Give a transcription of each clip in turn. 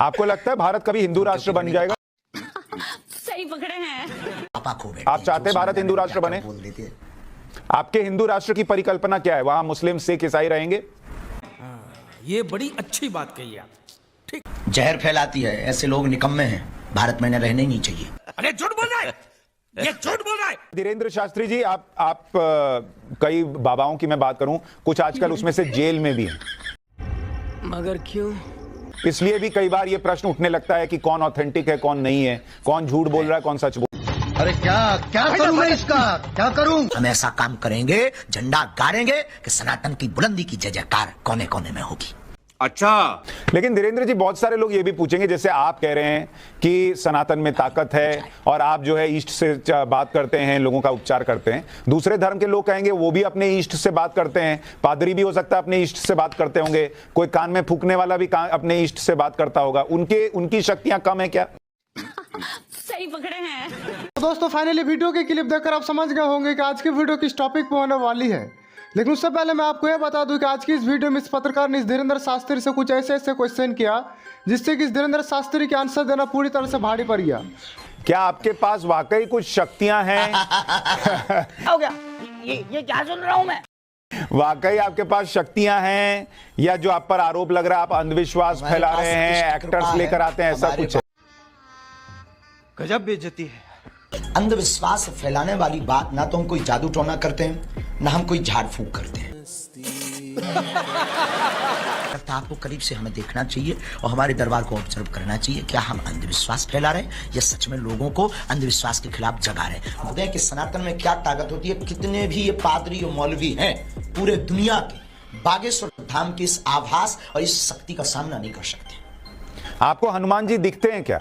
आपको लगता है भारत कभी हिंदू राष्ट्र बन जाएगा? सही पकड़े हैं आप चाहते हैं भारत हिंदू राष्ट्र बने? आपके हिंदू राष्ट्र की परिकल्पना क्या है? वहां मुस्लिम, सिख, ईसाई रहेंगे? ये बड़ी अच्छी बात कही आप। ठीक, जहर फैलाती है, ऐसे लोग निकम्मे हैं, भारत में इन्हें रहने ही नहीं चाहिए। अरे झूठ बोल रहा है, ये झूठ बोल रहा है। धीरेन्द्र शास्त्री जी, आप कई बाबाओं की मैं बात करूं, कुछ आजकल उसमें से जेल में भी हैं, मगर क्यों? इसलिए भी कई बार ये प्रश्न उठने लगता है कि कौन ऑथेंटिक है, कौन नहीं है, कौन झूठ बोल रहा है, कौन सच बोल रहा है। अरे क्या करूं मैं इसका, क्या करूं? हम ऐसा काम करेंगे, झंडा गाड़ेंगे कि सनातन की बुलंदी की जय जयकार कोने कोने में होगी। अच्छा, लेकिन धीरेन्द्र जी, बहुत सारे लोग ये भी पूछेंगे, जैसे आप कह रहे हैं कि सनातन में ताकत है और आप जो है ईस्ट से बात करते हैं, लोगों का उपचार करते हैं। दूसरे धर्म के लोग कहेंगे वो भी अपने ईस्ट से बात करते हैं, पादरी भी हो सकता है अपने ईस्ट से बात करते होंगे, कोई कान में फूंकने वाला भी अपने ईस्ट से बात करता होगा। उनकी शक्तियां कम है क्या? सही पकड़े हैं। तो दोस्तों, फाइनली वीडियो के क्लिप देखकर आप समझ गए होंगे कि आज की वीडियो किस टॉपिक पर होने वाली है। लेकिन उससे पहले मैं आपको यह बता दूं कि आज की इस वीडियो में इस पत्रकार ने इस धीरेन्द्र शास्त्री से कुछ ऐसे क्वेश्चन किया जिससे कि इस धीरेन्द्र शास्त्री के आंसर देना पूरी तरह से भारी पड़ गया। क्या आपके पास वाकई कुछ शक्तियां हैं? हो गया, ये क्या सुन रहा हूं मैं? वाकई आपके पास शक्तियां हैं, या जो आप पर आरोप लग रहा है आप अंधविश्वास फैला रहे हैं, एक्टर्स लेकर आते हैं, ऐसा कुछ है? गजब बेइज्जती है। अंधविश्वास फैलाने वाली बात ना तो हम कोई जादू टोना करते हैं, ना हम कोई झाड़ फूंक करते हैं। आपको करीब से हमें देखना चाहिए और हमारे दरबार को ऑब्जर्व करना चाहिए। क्या हम अंधविश्वास फैला रहे हैं या सच में लोगों को अंधविश्वास के खिलाफ जगा रहे हैं? बताएं कि सनातन में क्या ताकत होती है। कितने भी ये पादरी और मौलवी हैं पूरे दुनिया के, बागेश्वर धाम की इस आभास और इस शक्ति का सामना नहीं कर सकते। आपको हनुमान जी दिखते हैं क्या?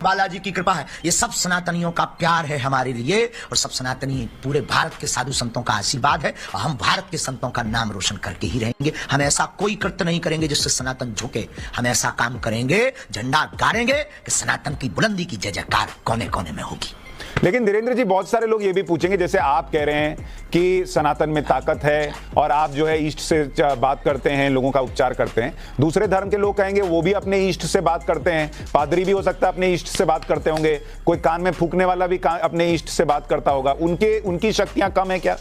बालाजी की कृपा है, ये सब सनातनियों का प्यार है हमारे लिए, और सब सनातनी पूरे भारत के साधु संतों का आशीर्वाद है, और हम भारत के संतों का नाम रोशन करके ही रहेंगे। हम ऐसा कोई कृत्य नहीं करेंगे जिससे सनातन झुके। हम ऐसा काम करेंगे, झंडा गाड़ेंगे कि सनातन की बुलंदी की जय जयकार कोने कोने में होगी। लेकिन धीरेन्द्र जी, बहुत सारे लोग ये भी पूछेंगे, जैसे आप कह रहे हैं कि सनातन में ताकत है और आप जो है ईस्ट से बात करते हैं, लोगों का उपचार करते हैं। दूसरे धर्म के लोग कहेंगे वो भी अपने ईस्ट से बात करते हैं, पादरी भी हो सकता है अपने ईस्ट से बात करते होंगे, कोई कान में फूंकने वाला भी अपने ईस्ट से बात करता होगा। उनकी शक्तियां कम है क्या?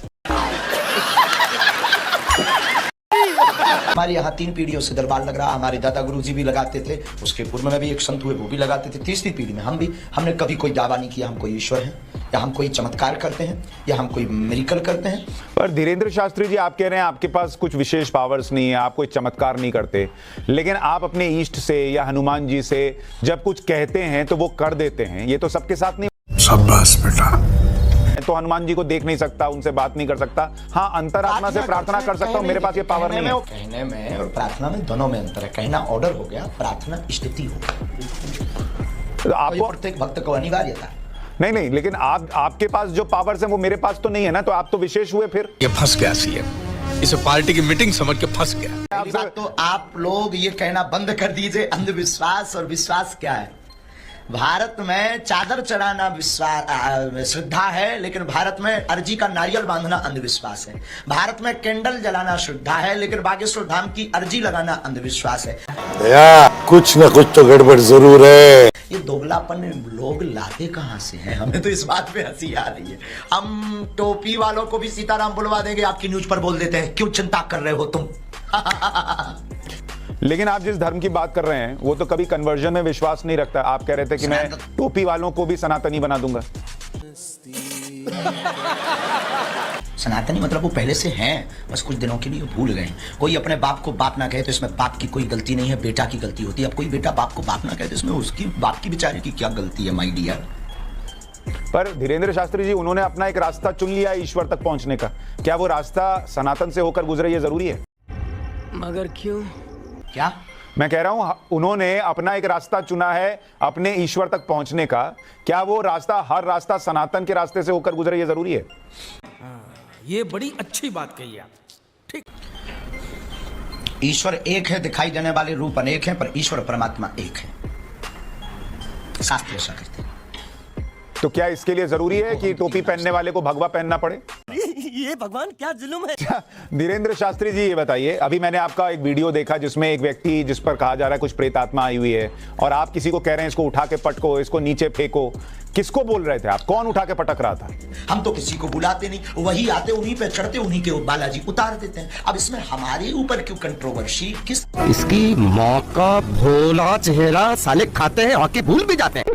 हमारे यहाँ 3 पीढ़ियों से दरबार लग रहा, हमारे दादा गुरुजी भी लगाते थे, उसके पूर्व में भी एक संत हुए वो भी लगाते थे, तीसरी पीढ़ी में हमने कभी कोई दावा नहीं किया हम कोई ईश्वर हैं, या हम कोई चमत्कार करते हैं, या हम कोई मिरेकल करते हैं। पर धीरेन्द्र शास्त्री जी, आप कह रहे हैं आपके पास कुछ विशेष पावर्स नहीं है, आप कोई चमत्कार नहीं करते, लेकिन आप अपने ईस्ट से या हनुमान जी से जब कुछ कहते हैं तो वो कर देते हैं। ये तो सबके साथ नहीं। शाबाश बेटा। तो हनुमान जी को देख नहीं सकता, उनसे बात नहीं कर सकता, हाँ अंतरात्मा से प्रार्थना कर सकता हूँ, मेरे पास ये पावर नहीं है। कहने में और प्रार्थना में दोनों में अंतर है। कहना ऑर्डर हो गया, प्रार्थना स्थिति हो गई। तो आपको प्रत्येक भक्त को अनिवार्यता है। नहीं, लेकिन आपके पास जो पावर्स हैं वो मेरे पास तो नहीं है ना, तो आप तो विशेष हुए फिर। ये फंस गया सीएम, इसे पार्टी की मीटिंग समझ के फंस गया। तो आप लोग ये कहना बंद कर दीजिए अंधविश्वास और विश्वास क्या है। भारत में चादर चढ़ाना विश्वास श्रद्धा है, लेकिन भारत में अर्जी का नारियल बांधना अंधविश्वास है। भारत में कैंडल जलाना श्रद्धा है, लेकिन बागेश्वर धाम की अर्जी लगाना अंधविश्वास है। कुछ न कुछ तो गड़बड़ जरूर है। ये दोगलापन लोग लाते कहाँ से हैं? हमें तो इस बात पे हंसी आ रही है। हम टोपी वालों को भी सीताराम बुलवा देंगे, आपकी न्यूज पर बोल देते हैं, क्यों चिंता कर रहे हो तुम? लेकिन आप जिस धर्म की बात कर रहे हैं वो तो कभी कन्वर्जन में विश्वास नहीं रखता। आप कह रहे थे कि मैं टोपी वालों को भी सनातनी बना दूंगा। सनातनी मतलब वो पहले से हैं, बस कुछ दिनों के लिए भूल गए। कोई अपने बाप को बाप ना कहे तो इसमें बाप की कोई गलती नहीं है, बेटा की गलती होती है। अब कोई बेटा बाप को बाप ना कहे तो इसमें उसकी बाप की बेचारे की क्या गलती है, माय डियर। पर धीरेन्द्र शास्त्री जी, उन्होंने अपना एक रास्ता चुन लिया ईश्वर तक पहुंचने का। क्या वो रास्ता सनातन से होकर गुजरे, ये जरूरी है? मगर क्यों? क्या मैं कह रहा हूं, उन्होंने अपना एक रास्ता चुना है अपने ईश्वर तक पहुंचने का। क्या वो रास्ता, हर रास्ता सनातन के रास्ते से होकर गुजरे, ये जरूरी है? ये बड़ी अच्छी बात कही आप। ठीक, ईश्वर एक है, दिखाई देने वाले रूप अनेक हैं, पर ईश्वर परमात्मा एक है। शास्त्र ऐसा कहते हैं। तो क्या इसके लिए जरूरी है कि टोपी पहनने वाले को भगवा पहनना पड़े? ये भगवान क्या जुल्म है। धीरेन्द्र शास्त्री जी, ये बताइए, अभी मैंने आपका एक वीडियो देखा जिसमें एक व्यक्ति जिस पर कहा जा रहा है कुछ प्रेत आत्मा आई हुई है और आप किसी को कह रहे हैं इसको उठा के पटको, इसको नीचे फेंको। किसको बोल रहे थे आप? कौन उठा के पटक रहा था? हम तो किसी को बुलाते नहीं, वही आते उन्हीं पे चढ़ते उन्हीं के बालाजी उतार देते हैं। अब इसमें हमारे ऊपर क्यों कंट्रोवर्सी? किस इसकी माँ का भोला चेहरा, साले खाते हैं और भूल भी जाते हैं।